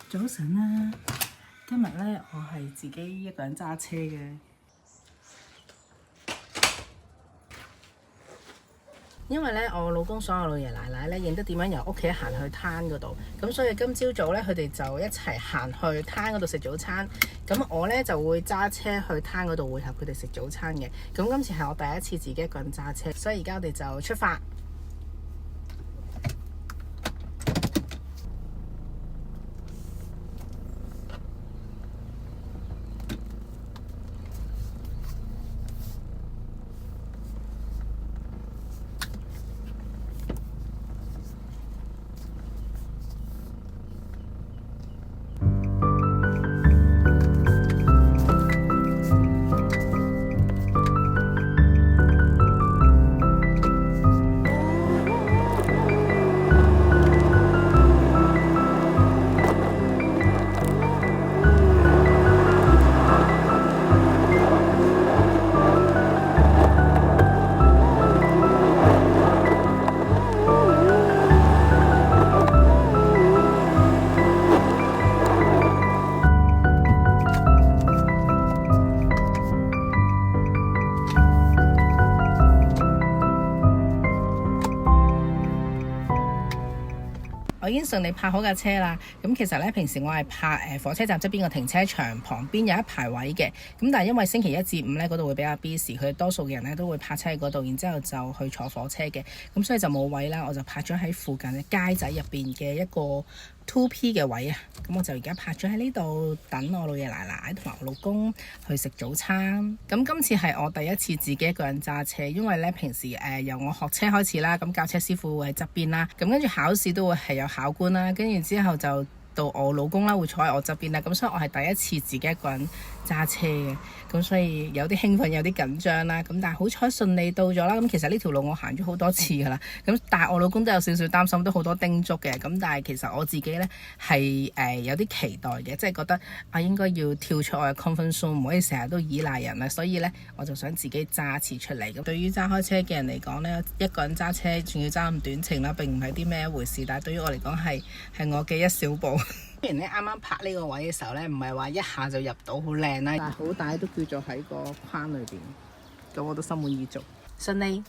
早晨啦，今日咧我係自己一個人揸車嘅，因為咧我老公所有老爺奶奶咧認得點樣由屋企行去灘嗰度，咁所以今朝早咧佢哋就一齊行去灘嗰度食早餐，咁我咧就會揸車去灘嗰度會合佢哋食早餐嘅。咁今次係我第一次自己一個人揸車，所以而家我哋就出發。我已經順利泊好架車啦。咁其實咧，平時我係泊火車站側邊個停車場旁邊有一排位嘅。咁但係因為星期一至五咧嗰度會比較 busy，佢哋多數嘅人咧都會泊車喺嗰度，然之後就去坐火車嘅。咁所以就冇位啦，我就泊咗喺附近嘅街仔入邊嘅一個 2P 嘅位啊。咁我就而家泊咗喺呢度等我老爺奶奶同埋我老公去食早餐。咁今次係我第一次自己一個人揸車，因為咧平時由我學車開始啦，咁教車師傅會喺側邊啦，咁跟住考試都會係有考官啦，跟住之後就到我老公啦會坐喺我側邊啦，咁所以我係第一次自己一個人揸車嘅，咁所以有啲興奮有啲緊張啦，咁但係好彩順利到咗啦。咁其實呢條路我行咗好多次噶啦，咁但係我老公都有少少擔心，都好多叮囑嘅，咁但係其實我自己呢係有啲期待嘅，即係覺得應該要跳出我嘅 comfort zone，唔可以成日都依賴人啊，所以呢，我就想自己揸一次出嚟。咁對於揸開車嘅人嚟講呢，一個人揸車仲要揸咁短程啦，並唔係啲咩一回事，但係對於我嚟講係我嘅一小步。雖然咧啱啱泊呢個位嘅時候咧，唔係話一下就入到好靚啦，但係好大都叫做喺個框裏邊，咁我都心滿意足，順利。